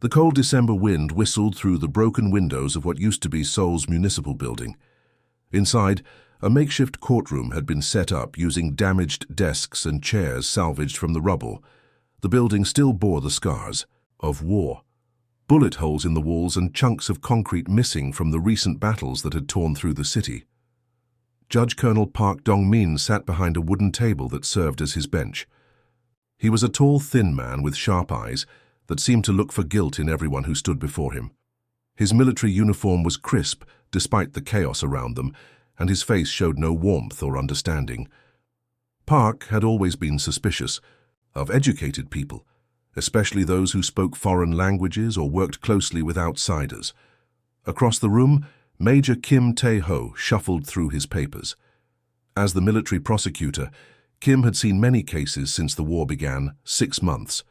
The cold December wind whistled through the broken windows of what used to be Seoul's municipal building. Inside, a makeshift courtroom had been set up using damaged desks and chairs salvaged from the rubble. The building still bore the scars of war. Bullet holes in the walls and chunks of concrete missing from the recent battles that had torn through the city. Judge Colonel Park Dong-min sat behind a wooden table that served as his bench. He was a tall, thin man with sharp eyes that seemed to look for guilt in everyone who stood before him. His military uniform was crisp despite the chaos around them, and his face showed no warmth or understanding. Park had always been suspicious of educated people, especially those who spoke foreign languages or worked closely with outsiders. Across the room, Major Kim Tae-ho shuffled through his papers. As the military prosecutor, Kim had seen many cases since the war began, 6 months.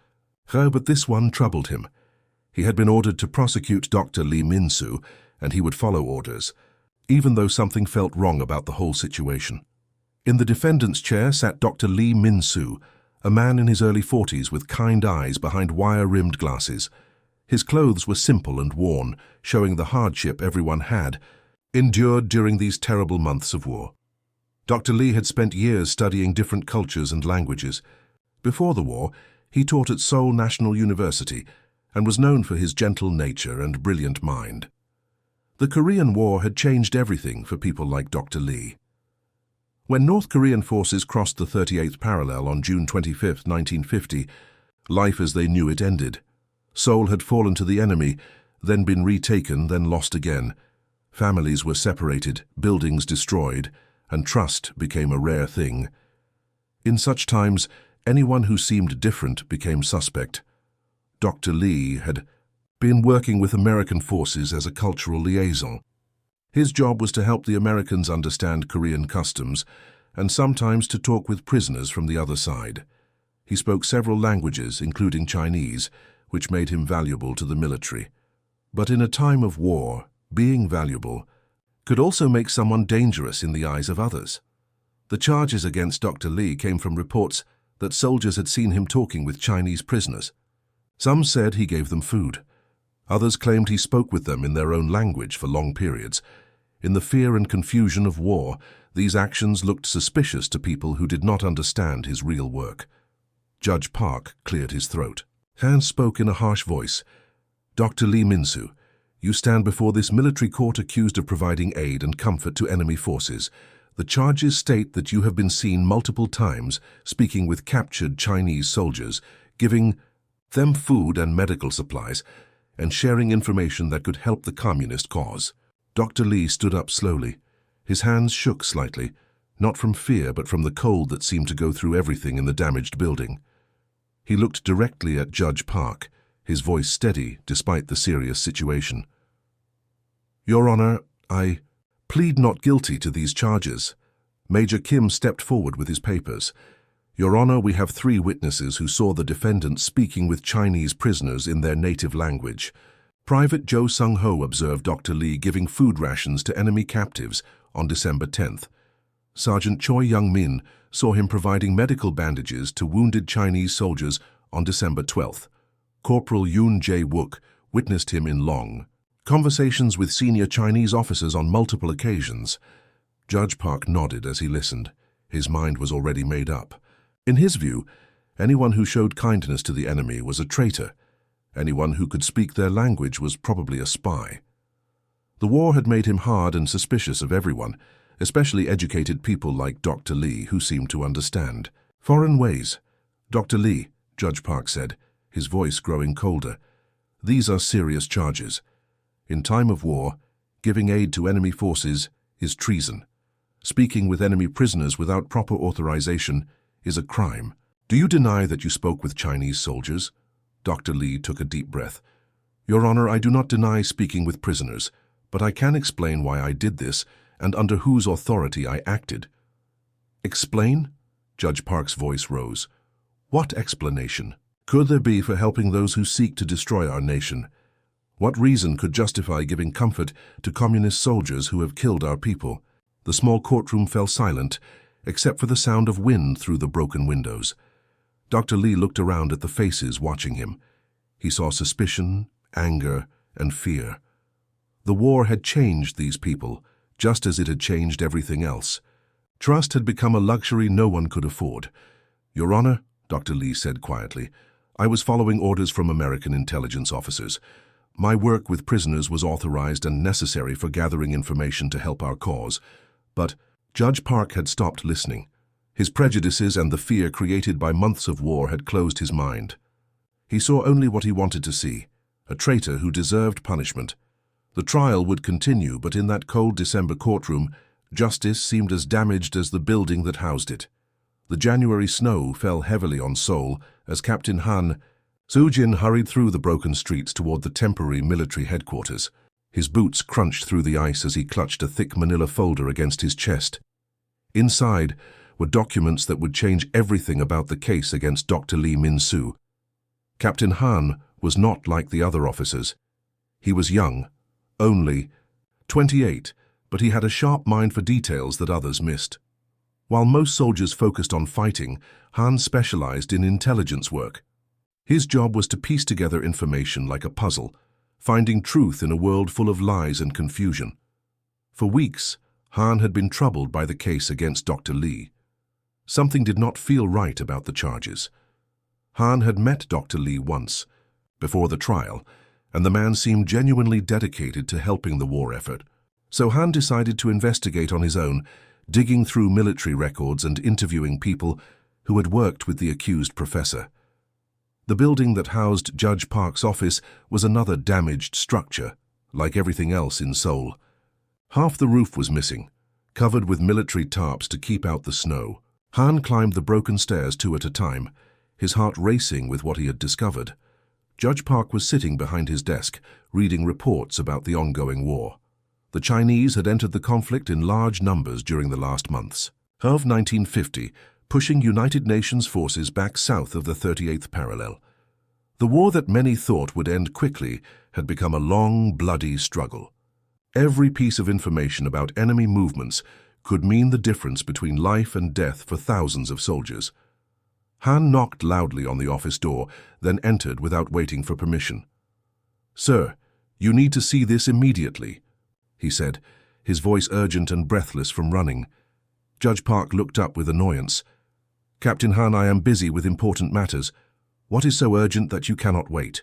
But this one troubled him. He had been ordered to prosecute Dr. Lee Min-soo, and he would follow orders, even though something felt wrong about the whole situation. In the defendant's chair sat Dr. Lee Min-soo, a man in his early 40s with kind eyes behind wire-rimmed glasses. His clothes were simple and worn, showing the hardship everyone had endured during these terrible months of war. Dr. Lee had spent years studying different cultures and languages. Before the war, he taught at Seoul National University and was known for his gentle nature and brilliant mind. The Korean War had changed everything for people like Dr. Lee. When North Korean forces crossed the 38th parallel on June 25, 1950, life as they knew it ended. Seoul had fallen to the enemy, then been retaken, then lost again. Families were separated, buildings destroyed, and trust became a rare thing. In such times, anyone who seemed different became suspect. Dr. Lee had been working with American forces as a cultural liaison. His job was to help the Americans understand Korean customs and sometimes to talk with prisoners from the other side. He spoke several languages, including Chinese, which made him valuable to the military. But in a time of war, being valuable could also make someone dangerous in the eyes of others. The charges against Dr. Lee came from reports that soldiers had seen him talking with Chinese prisoners. Some said he gave them food. Others claimed he spoke with them in their own language for long periods. In the fear and confusion of war, these actions looked suspicious to people who did not understand his real work. Judge Park cleared his throat. Han spoke in a harsh voice. Dr. Lee Min-soo, you stand before this military court accused of providing aid and comfort to enemy forces. The charges state that you have been seen multiple times speaking with captured Chinese soldiers, giving them food and medical supplies, and sharing information that could help the communist cause. Dr. Lee stood up slowly. His hands shook slightly, not from fear but from the cold that seemed to go through everything in the damaged building. He looked directly at Judge Park, his voice steady despite the serious situation. Your Honor, I plead not guilty to these charges. Major Kim stepped forward with his papers. Your Honor, we have 3 witnesses who saw the defendant speaking with Chinese prisoners in their native language. Private Jo Sung-ho observed Dr. Lee giving food rations to enemy captives on December 10th. Sergeant Choi Young-min saw him providing medical bandages to wounded Chinese soldiers on December 12th. Corporal Yoon Jae-wook witnessed him in long conversations with senior Chinese officers on multiple occasions. Judge Park nodded as he listened. His mind was already made up. In his view, anyone who showed kindness to the enemy was a traitor. Anyone who could speak their language was probably a spy. The war had made him hard and suspicious of everyone, especially educated people like Dr. Lee, who seemed to understand foreign ways. Dr. Lee, Judge Park said, his voice growing colder, these are serious charges. In time of war, giving aid to enemy forces is treason. Speaking with enemy prisoners without proper authorization is a crime. Do you deny that you spoke with Chinese soldiers? Dr. Lee took a deep breath. Your Honor, I do not deny speaking with prisoners, but I can explain why I did this and under whose authority I acted. Explain? Judge Park's voice rose. What explanation could there be for helping those who seek to destroy our nation? What reason could justify giving comfort to communist soldiers who have killed our people? The small courtroom fell silent, except for the sound of wind through the broken windows. Dr. Lee looked around at the faces watching him. He saw suspicion, anger, and fear. The war had changed these people, just as it had changed everything else. Trust had become a luxury no one could afford. "Your Honor," Dr. Lee said quietly, "I was following orders from American intelligence officers. My work with prisoners was authorized and necessary for gathering information to help our cause." But Judge Park had stopped listening. His prejudices and the fear created by months of war had closed his mind. He saw only what he wanted to see, a traitor who deserved punishment. The trial would continue, but in that cold December courtroom, justice seemed as damaged as the building that housed it. The January snow fell heavily on Seoul as Captain Han Soo-jin hurried through the broken streets toward the temporary military headquarters. His boots crunched through the ice as he clutched a thick manila folder against his chest. Inside were documents that would change everything about the case against Dr. Lee Min-soo. Captain Han was not like the other officers. He was young, only 28, but he had a sharp mind for details that others missed. While most soldiers focused on fighting, Han specialized in intelligence work. His job was to piece together information like a puzzle, finding truth in a world full of lies and confusion. For weeks, Han had been troubled by the case against Dr. Lee. Something did not feel right about the charges. Han had met Dr. Lee once, before the trial, and the man seemed genuinely dedicated to helping the war effort. So Han decided to investigate on his own, digging through military records and interviewing people who had worked with the accused professor. The building that housed Judge Park's office was another damaged structure, like everything else in Seoul. Half the roof was missing, covered with military tarps to keep out the snow. Han climbed the broken stairs 2 at a time, his heart racing with what he had discovered. Judge Park was sitting behind his desk, reading reports about the ongoing war. The Chinese had entered the conflict in large numbers during the last months of 1950, pushing United Nations forces back south of the 38th parallel. The war that many thought would end quickly had become a long, bloody struggle. Every piece of information about enemy movements could mean the difference between life and death for thousands of soldiers. Han knocked loudly on the office door, then entered without waiting for permission. "Sir, you need to see this immediately," he said, his voice urgent and breathless from running. Judge Park looked up with annoyance. "Captain Han, I am busy with important matters. What is so urgent that you cannot wait?"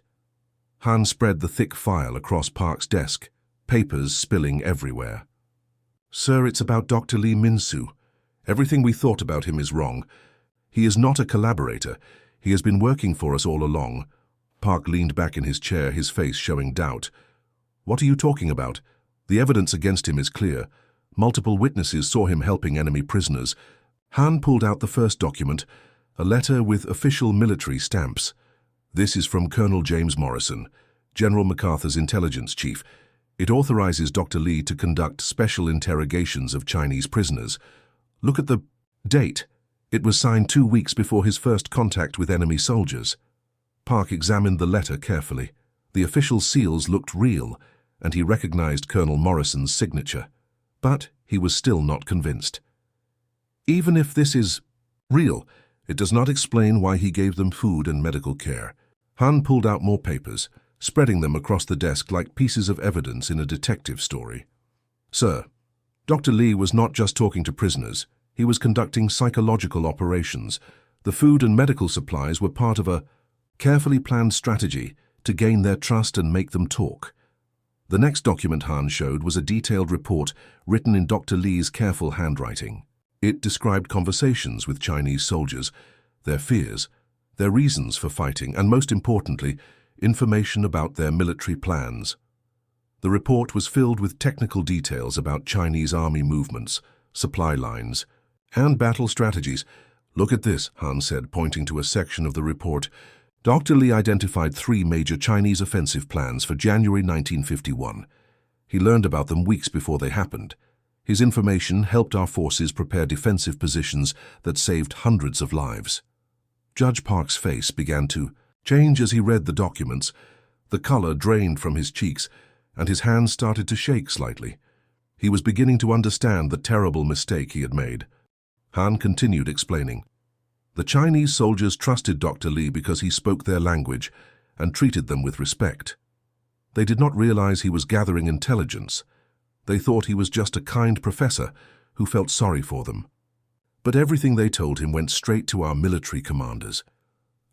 Han spread the thick file across Park's desk, papers spilling everywhere. "Sir, it's about Dr. Lee Min-soo. Everything we thought about him is wrong. He is not a collaborator. He has been working for us all along." Park leaned back in his chair, his face showing doubt. "What are you talking about? The evidence against him is clear. Multiple witnesses saw him helping enemy prisoners." Han pulled out the first document, a letter with official military stamps. "This is from Colonel James Morrison, General MacArthur's intelligence chief. It authorizes Dr. Lee to conduct special interrogations of Chinese prisoners. Look at the date. It was signed 2 weeks before his first contact with enemy soldiers." Park examined the letter carefully. The official seals looked real, and he recognized Colonel Morrison's signature. But he was still not convinced. "Even if this is real, it does not explain why he gave them food and medical care." Han pulled out more papers, spreading them across the desk like pieces of evidence in a detective story. "Sir, Dr. Lee was not just talking to prisoners. He was conducting psychological operations. The food and medical supplies were part of a carefully planned strategy to gain their trust and make them talk." The next document Han showed was a detailed report written in Dr. Lee's careful handwriting. It described conversations with Chinese soldiers, their fears, their reasons for fighting, and most importantly, information about their military plans. The report was filled with technical details about Chinese army movements, supply lines, and battle strategies. "Look at this," Han said, pointing to a section of the report. Dr. Lee identified 3 major Chinese offensive plans for January 1951. He learned about them weeks before they happened. His information helped our forces prepare defensive positions that saved hundreds of lives. Judge Park's face began to change as he read the documents. The color drained from his cheeks, and his hands started to shake slightly. He was beginning to understand the terrible mistake he had made. Han continued explaining. "The Chinese soldiers trusted Dr. Lee because he spoke their language and treated them with respect. They did not realize he was gathering intelligence. They thought he was just a kind professor who felt sorry for them. But everything they told him went straight to our military commanders.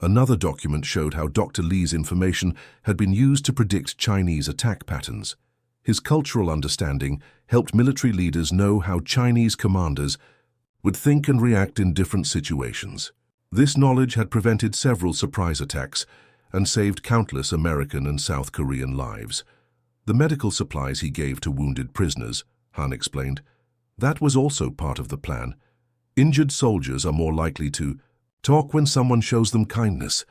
Another document showed how Dr. Li's information had been used to predict Chinese attack patterns. His cultural understanding helped military leaders know how Chinese commanders would think and react in different situations. This knowledge had prevented several surprise attacks and saved countless American and South Korean lives. The medical supplies he gave to wounded prisoners, Han explained, that was also part of the plan. Injured soldiers are more likely to talk when someone shows them kindness.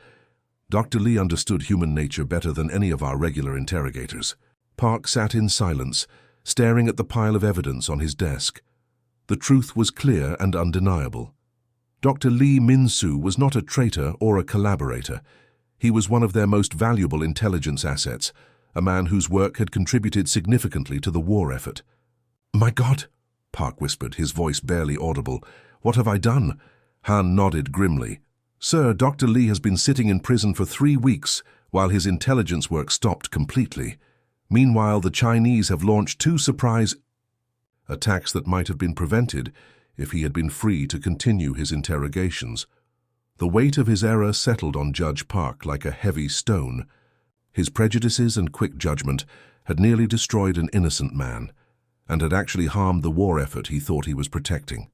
Dr. Li understood human nature better than any of our regular interrogators. Park sat in silence, staring at the pile of evidence on his desk. The truth was clear and undeniable. Dr. Li Min-soo was not a traitor or a collaborator. He was one of their most valuable intelligence assets, a man whose work had contributed significantly to the war effort. "My God," Park whispered, his voice barely audible. "What have I done?" Han nodded grimly. "Sir, Dr. Li has been sitting in prison for 3 weeks while his intelligence work stopped completely. Meanwhile, the Chinese have launched 2 surprise attacks that might have been prevented if he had been free to continue his interrogations." The weight of his error settled on Judge Park like a heavy stone. His prejudices and quick judgment had nearly destroyed an innocent man, and had actually harmed the war effort he thought he was protecting.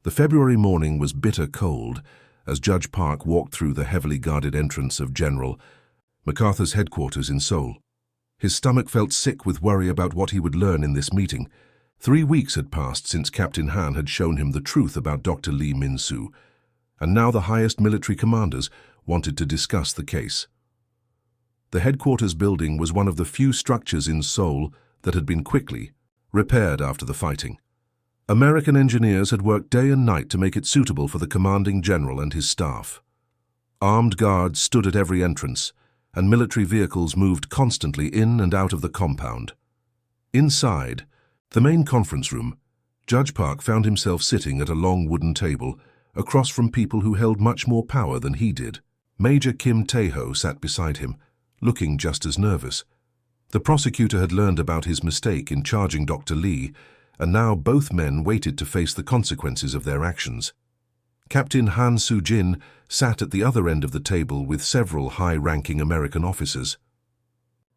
The February morning was bitter cold as Judge Park walked through the heavily guarded entrance of General MacArthur's headquarters in Seoul. His stomach felt sick with worry about what he would learn in this meeting. 3 weeks had passed since Captain Han had shown him the truth about Dr. Li Min-soo, and now the highest military commanders wanted to discuss the case. The headquarters building was one of the few structures in Seoul that had been quickly repaired after the fighting. American engineers had worked day and night to make it suitable for the commanding general and his staff. Armed guards stood at every entrance, and military vehicles moved constantly in and out of the compound. Inside, the main conference room, Judge Park found himself sitting at a long wooden table across from people who held much more power than he did. Major Kim Tae-ho sat beside him, looking just as nervous. The prosecutor had learned about his mistake in charging Dr. Li, and now both men waited to face the consequences of their actions. Captain Han Soo-jin sat at the other end of the table with several high-ranking American officers.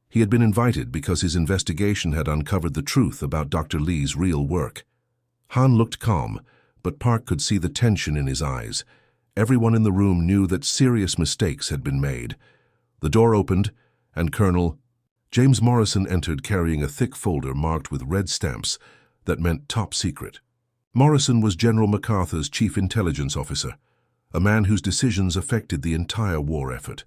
He had been invited because his investigation had uncovered the truth about Dr. Li's real work. Han looked calm, but Park could see the tension in his eyes. Everyone in the room knew that serious mistakes had been made. The door opened, and Colonel James Morrison entered carrying a thick folder marked with red stamps that meant top secret. Morrison was General MacArthur's chief intelligence officer, a man whose decisions affected the entire war effort.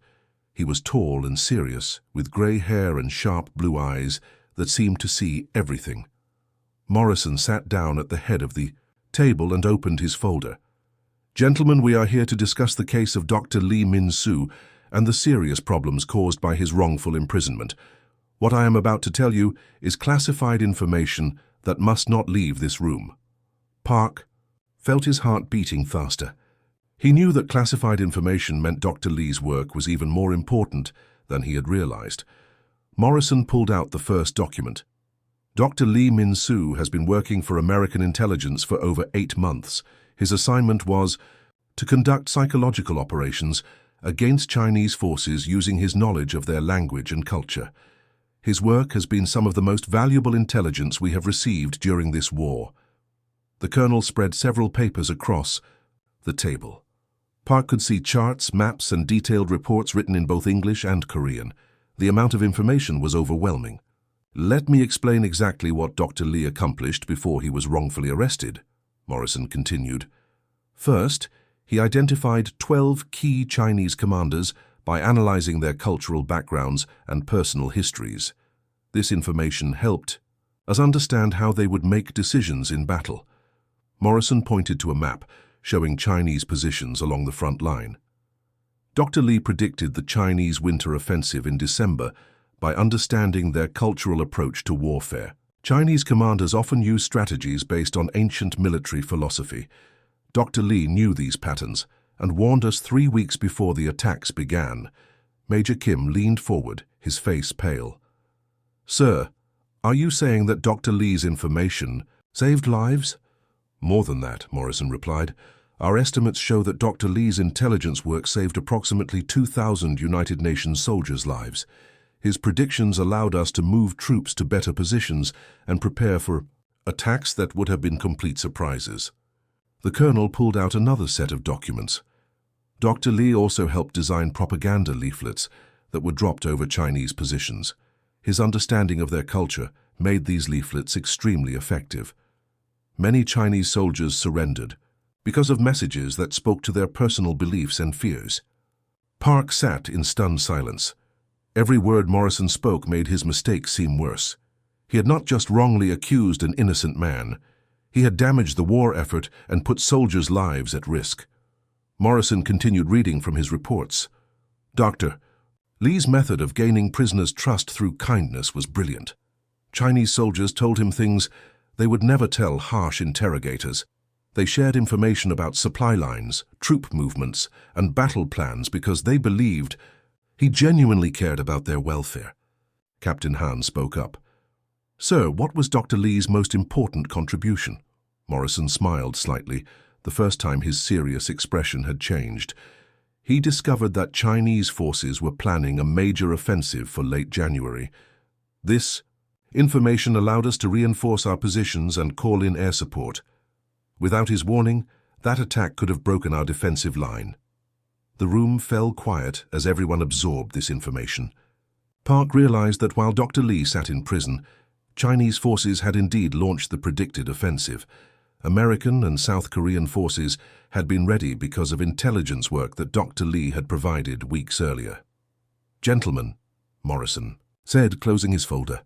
He was tall and serious, with gray hair and sharp blue eyes that seemed to see everything. Morrison sat down at the head of the table and opened his folder. "Gentlemen, we are here to discuss the case of Dr. Li Min-soo and the serious problems caused by his wrongful imprisonment. What I am about to tell you is classified information that must not leave this room." Park felt his heart beating faster. He knew that classified information meant Dr. Li's work was even more important than he had realized. Morrison pulled out the first document. "Dr. Li Min-soo has been working for American intelligence for over 8 months. His assignment was to conduct psychological operations against Chinese forces using his knowledge of their language and culture. His work has been some of the most valuable intelligence we have received during this war." The colonel spread several papers across the table. Park could see charts, maps, and detailed reports written in both English and Korean. The amount of information was overwhelming. "Let me explain exactly what Dr. Li accomplished before he was wrongfully arrested," Morrison continued. "First, he identified 12 key Chinese commanders by analyzing their cultural backgrounds and personal histories. This information helped us understand how they would make decisions in battle." Morrison pointed to a map showing Chinese positions along the front line. Dr. Li predicted the Chinese winter offensive in December by understanding their cultural approach to warfare. Chinese commanders often use strategies based on ancient military philosophy. Dr. Li knew these patterns and warned us 3 weeks before the attacks began. Major Kim leaned forward, his face pale. "Sir, are you saying that Dr. Lee's information saved lives?" "More than that," Morrison replied. "Our estimates show that Dr. Lee's intelligence work saved approximately 2,000 United Nations soldiers' lives. His predictions allowed us to move troops to better positions and prepare for attacks that would have been complete surprises." The colonel pulled out another set of documents. Dr. Lee also helped design propaganda leaflets that were dropped over Chinese positions. His understanding of their culture made these leaflets extremely effective. Many Chinese soldiers surrendered because of messages that spoke to their personal beliefs and fears. Park sat in stunned silence. Every word Morrison spoke made his mistake seem worse. He had not just wrongly accused an innocent man. He had damaged the war effort and put soldiers' lives at risk. Morrison continued reading from his reports. "Dr. Lee's method of gaining prisoners' trust through kindness was brilliant. Chinese soldiers told him things they would never tell harsh interrogators. They shared information about supply lines, troop movements, and battle plans because they believed he genuinely cared about their welfare." Captain Han spoke up. "Sir, what was Dr. Lee's most important contribution?" Morrison smiled slightly, the first time his serious expression had changed. He discovered that Chinese forces were planning a major offensive for late January. This information allowed us to reinforce our positions and call in air support. Without his warning, that attack could have broken our defensive line. The room fell quiet as everyone absorbed this information. Park realized that while Dr. Lee sat in prison, Chinese forces had indeed launched the predicted offensive. American and South Korean forces had been ready because of intelligence work that Dr. Lee had provided weeks earlier. "Gentlemen," Morrison said, closing his folder,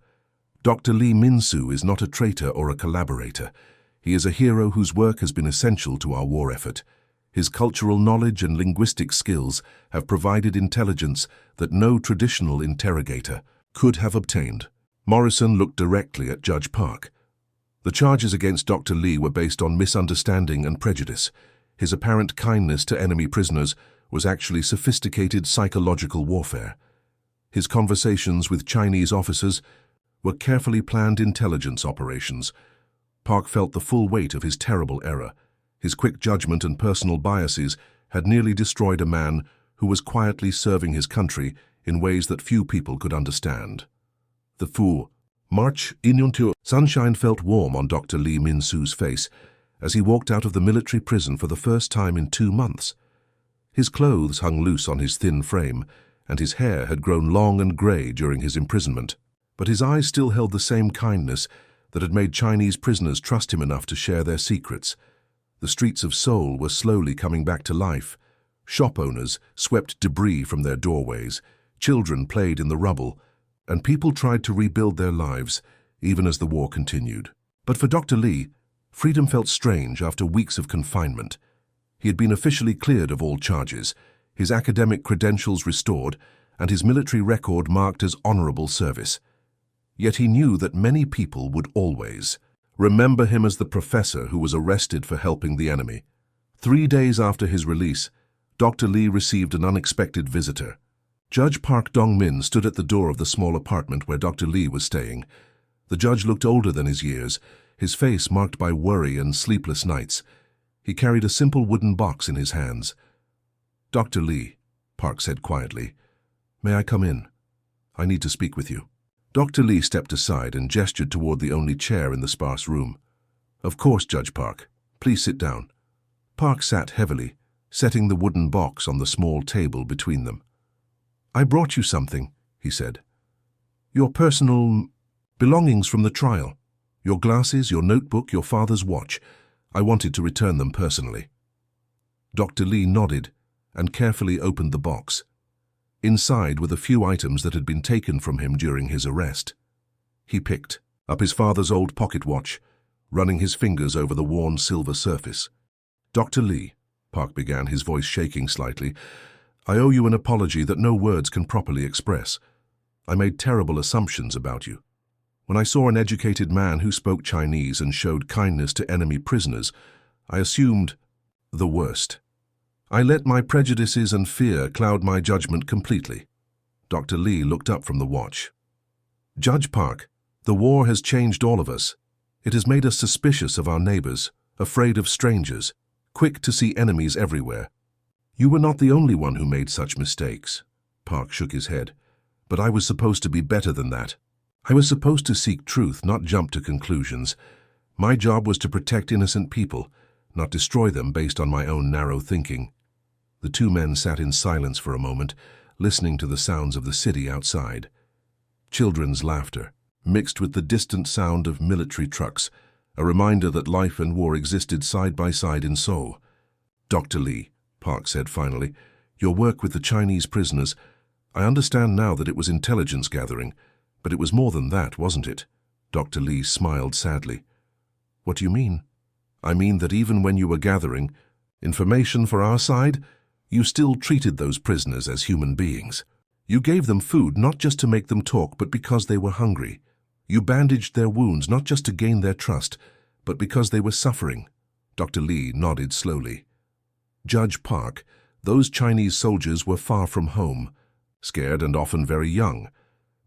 "Dr. Lee Min-soo is not a traitor or a collaborator. He is a hero whose work has been essential to our war effort. His cultural knowledge and linguistic skills have provided intelligence that no traditional interrogator could have obtained." Morrison looked directly at Judge Park. The charges against Dr. Lee were based on misunderstanding and prejudice. His apparent kindness to enemy prisoners was actually sophisticated psychological warfare. His conversations with Chinese officers were carefully planned intelligence operations. Park felt the full weight of his terrible error. His quick judgment and personal biases had nearly destroyed a man who was quietly serving his country in ways that few people could understand. The Fu March Inyuntu. Sunshine felt warm on Dr. Lee Min-soo's face as he walked out of the military prison for the first time in 2 months. His clothes hung loose on his thin frame, and his hair had grown long and grey during his imprisonment. But his eyes still held the same kindness that had made Chinese prisoners trust him enough to share their secrets. The streets of Seoul were slowly coming back to life. Shop owners swept debris from their doorways, children played in the rubble, and people tried to rebuild their lives, even as the war continued. But for Dr. Lee, freedom felt strange after weeks of confinement. He had been officially cleared of all charges, his academic credentials restored, and his military record marked as honorable service. Yet he knew that many people would always remember him as the professor who was arrested for helping the enemy. 3 days after his release, Dr. Lee received an unexpected visitor. Judge Park Dong-min stood at the door of the small apartment where Dr. Lee was staying. The judge looked older than his years, his face marked by worry and sleepless nights. He carried a simple wooden box in his hands. "Dr. Lee," Park said quietly, "may I come in? I need to speak with you." Dr. Lee stepped aside and gestured toward the only chair in the sparse room. "Of course, Judge Park. Please sit down." Park sat heavily, setting the wooden box on the small table between them. "I brought you something," he said. "Your personal belongings from the trial. Your glasses, your notebook, your father's watch. I wanted to return them personally." Dr. Lee nodded and carefully opened the box. Inside were the few items that had been taken from him during his arrest. He picked up his father's old pocket watch, running his fingers over the worn silver surface. "Dr. Lee," Park began, his voice shaking slightly, "I owe you an apology that no words can properly express. I made terrible assumptions about you. When I saw an educated man who spoke Chinese and showed kindness to enemy prisoners, I assumed the worst. I let my prejudices and fear cloud my judgment completely. Dr. Lee looked up from the watch. Judge Park, the war has changed all of us. It has made us suspicious of our neighbors, afraid of strangers, quick to see enemies everywhere. You were not the only one who made such mistakes. Park shook his head. But I was supposed to be better than that. I was supposed to seek truth, not jump to conclusions. My job was to protect innocent people, not destroy them based on my own narrow thinking. The two men sat in silence for a moment, listening to the sounds of the city outside. Children's laughter, mixed with the distant sound of military trucks, a reminder that life and war existed side by side in Seoul. Dr. Lee, Park said finally, your work with the Chinese prisoners, I understand now that it was intelligence gathering, but it was more than that, wasn't it? Dr. Lee smiled sadly. What do you mean? I mean that even when you were gathering information for our side, you still treated those prisoners as human beings. You gave them food not just to make them talk, but because they were hungry. You bandaged their wounds not just to gain their trust, but because they were suffering. Dr. Lee nodded slowly. Judge Park, those Chinese soldiers were far from home, scared and often very young.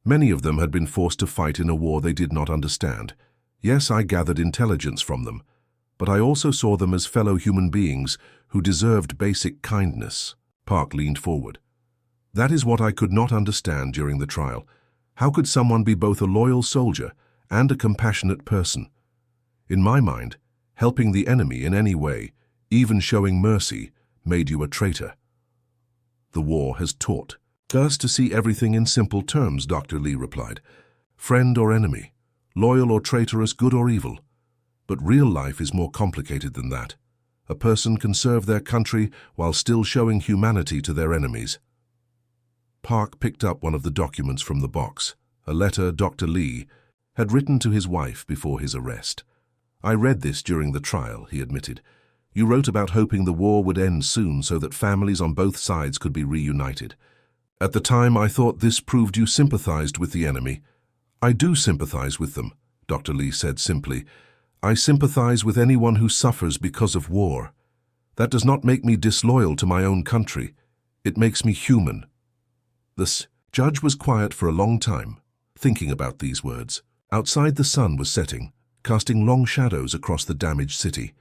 Many of them had been forced to fight in a war they did not understand. Yes, I gathered intelligence from them, but I also saw them as fellow human beings who deserved basic kindness. Park leaned forward. That is what I could not understand during the trial. How could someone be both a loyal soldier and a compassionate person? In my mind, helping the enemy in any way, even showing mercy, made you a traitor. The war has taught us to see everything in simple terms, Dr. Lee replied. Friend or enemy, loyal or traitorous, good or evil. But real life is more complicated than that. A person can serve their country while still showing humanity to their enemies. Park picked up one of the documents from the box, a letter Dr. Lee had written to his wife before his arrest. I read this during the trial, he admitted. You wrote about hoping the war would end soon so that families on both sides could be reunited. At the time, I thought this proved you sympathized with the enemy. I do sympathize with them, Dr. Lee said simply. I sympathize with anyone who suffers because of war. That does not make me disloyal to my own country. It makes me human. The judge was quiet for a long time, thinking about these words. Outside, the sun was setting, casting long shadows across the damaged city.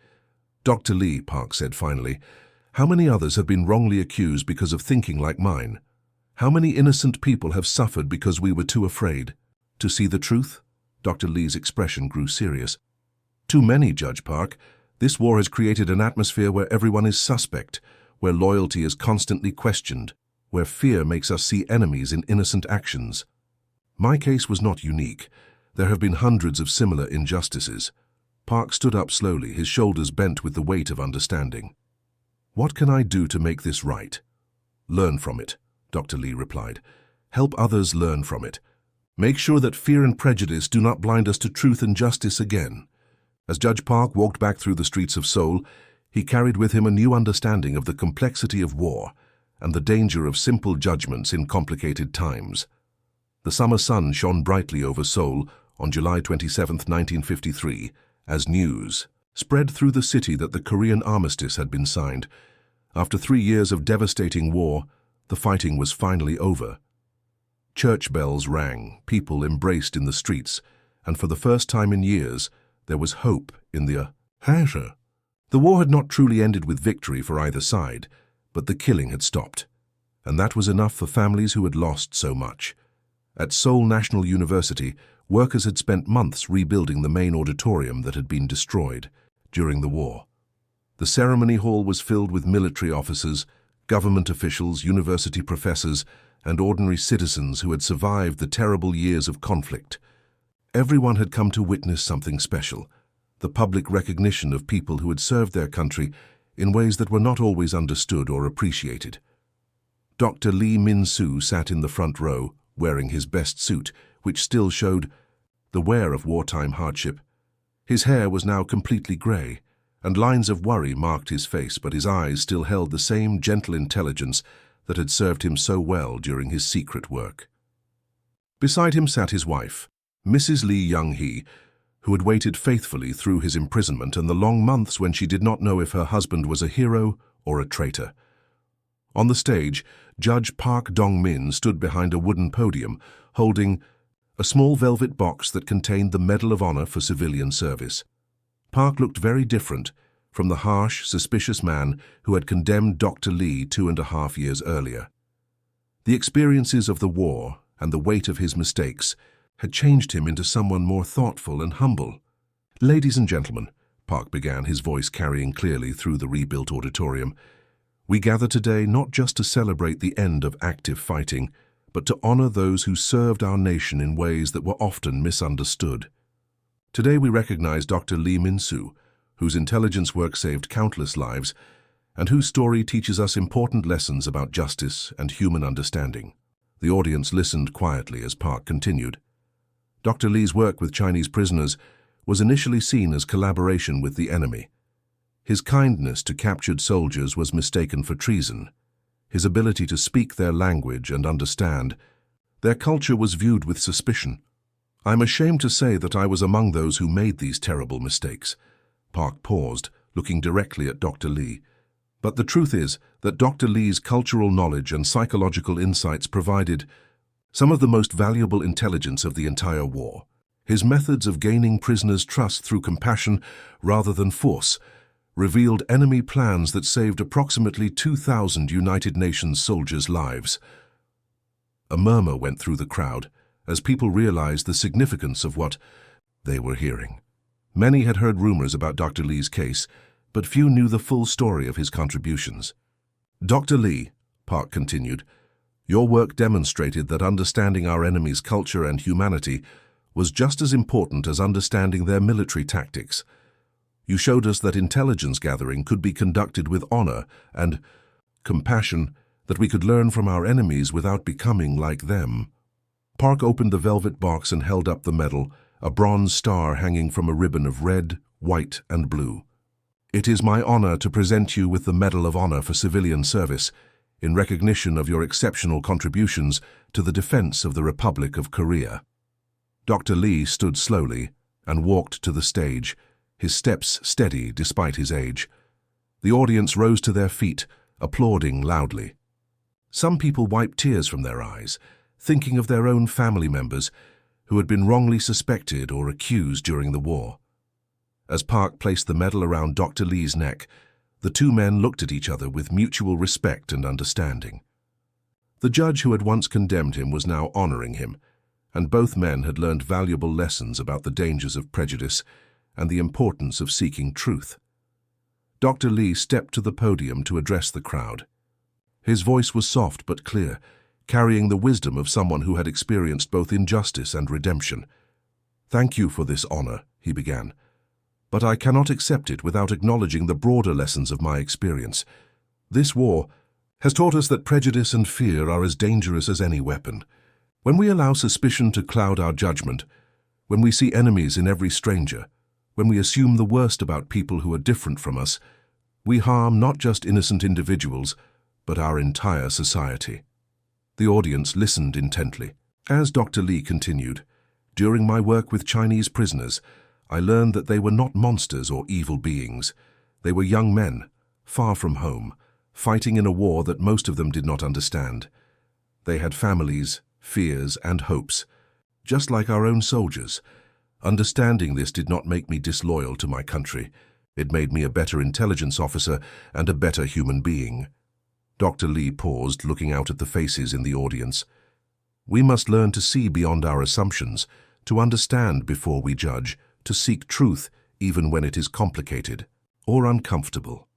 Dr. Lee, Park said finally, how many others have been wrongly accused because of thinking like mine? How many innocent people have suffered because we were too afraid to see the truth? Dr. Lee's expression grew serious. Too many, Judge Park. This war has created an atmosphere where everyone is suspect, where loyalty is constantly questioned, where fear makes us see enemies in innocent actions. My case was not unique. There have been hundreds of similar injustices. Park stood up slowly, his shoulders bent with the weight of understanding. What can I do to make this right? Learn from it, Dr. Lee replied. Help others learn from it. Make sure that fear and prejudice do not blind us to truth and justice again. As Judge Park walked back through the streets of Seoul, he carried with him a new understanding of the complexity of war and the danger of simple judgments in complicated times. The summer sun shone brightly over Seoul on July 27, 1953, as news spread through the city that the Korean armistice had been signed. After 3 years of devastating war, the fighting was finally over. Church bells rang, people embraced in the streets, and for the first time in years, there was hope in the future. The war had not truly ended with victory for either side, but the killing had stopped, and that was enough for families who had lost so much. At Seoul National University, workers had spent months rebuilding the main auditorium that had been destroyed during the war. The ceremony hall was filled with military officers, government officials, university professors, and ordinary citizens who had survived the terrible years of conflict. Everyone had come to witness something special, the public recognition of people who had served their country in ways that were not always understood or appreciated. Dr. Lee Min-soo sat in the front row, wearing his best suit, which still showed the wear of wartime hardship. His hair was now completely grey, and lines of worry marked his face, but his eyes still held the same gentle intelligence that had served him so well during his secret work. Beside him sat his wife, Mrs. Lee Young-hee, who had waited faithfully through his imprisonment and the long months when she did not know if her husband was a hero or a traitor. On the stage, Judge Park Dong-min stood behind a wooden podium, holding a small velvet box that contained the Medal of Honor for civilian service. Park looked very different from the harsh, suspicious man who had condemned Dr. Lee 2.5 years earlier. The experiences of the war and the weight of his mistakes had changed him into someone more thoughtful and humble. "Ladies and gentlemen," Park began, his voice carrying clearly through the rebuilt auditorium, "we gather today not just to celebrate the end of active fighting, but to honor those who served our nation in ways that were often misunderstood. Today we recognize Dr. Lee Min-soo, whose intelligence work saved countless lives, and whose story teaches us important lessons about justice and human understanding." The audience listened quietly as Park continued. Dr. Lee's work with Chinese prisoners was initially seen as collaboration with the enemy. His kindness to captured soldiers was mistaken for treason. His ability to speak their language and understand their culture was viewed with suspicion. "I'm ashamed to say that I was among those who made these terrible mistakes." Park paused, looking directly at Dr. Lee. "But the truth is that Dr. Lee's cultural knowledge and psychological insights provided some of the most valuable intelligence of the entire war. His methods of gaining prisoners' trust through compassion rather than force revealed enemy plans that saved approximately 2,000 United Nations soldiers' lives." A murmur went through the crowd as people realized the significance of what they were hearing. Many had heard rumors about Dr. Lee's case, but few knew the full story of his contributions. "Dr. Lee," Park continued, "your work demonstrated that understanding our enemy's culture and humanity was just as important as understanding their military tactics. You showed us that intelligence gathering could be conducted with honor and compassion, that we could learn from our enemies without becoming like them." Park opened the velvet box and held up the medal, a bronze star hanging from a ribbon of red, white, and blue. "It is my honor to present you with the Medal of Honor for civilian service in recognition of your exceptional contributions to the defense of the Republic of Korea." Dr. Lee stood slowly and walked to the stage, his steps steady despite his age. The audience rose to their feet, applauding loudly. Some people wiped tears from their eyes, thinking of their own family members who had been wrongly suspected or accused during the war. As Park placed the medal around Dr. Lee's neck, the two men looked at each other with mutual respect and understanding. The judge who had once condemned him was now honoring him, and both men had learned valuable lessons about the dangers of prejudice and the importance of seeking truth. Dr. Lee stepped to the podium to address the crowd. His voice was soft but clear, carrying the wisdom of someone who had experienced both injustice and redemption. "Thank you for this honor," he began, "but I cannot accept it without acknowledging the broader lessons of my experience. This war has taught us that prejudice and fear are as dangerous as any weapon. When we allow suspicion to cloud our judgment, when we see enemies in every stranger, when we assume the worst about people who are different from us, we harm not just innocent individuals, but our entire society." The audience listened intently. As Dr. Lee continued, "During my work with Chinese prisoners, I learned that they were not monsters or evil beings. They were young men, far from home, fighting in a war that most of them did not understand. They had families, fears, and hopes, just like our own soldiers. Understanding this did not make me disloyal to my country. It made me a better intelligence officer and a better human being." Dr. Lee paused, looking out at the faces in the audience. "We must learn to see beyond our assumptions, to understand before we judge, to seek truth even when it is complicated or uncomfortable.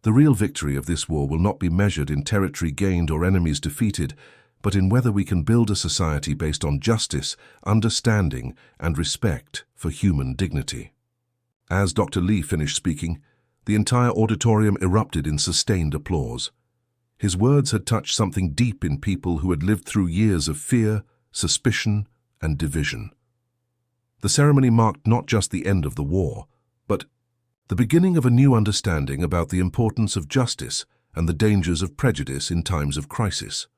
The real victory of this war will not be measured in territory gained or enemies defeated, but in whether we can build a society based on justice, understanding, and respect for human dignity." As Dr. Lee finished speaking, the entire auditorium erupted in sustained applause. His words had touched something deep in people who had lived through years of fear, suspicion, and division. The ceremony marked not just the end of the war, but the beginning of a new understanding about the importance of justice and the dangers of prejudice in times of crisis.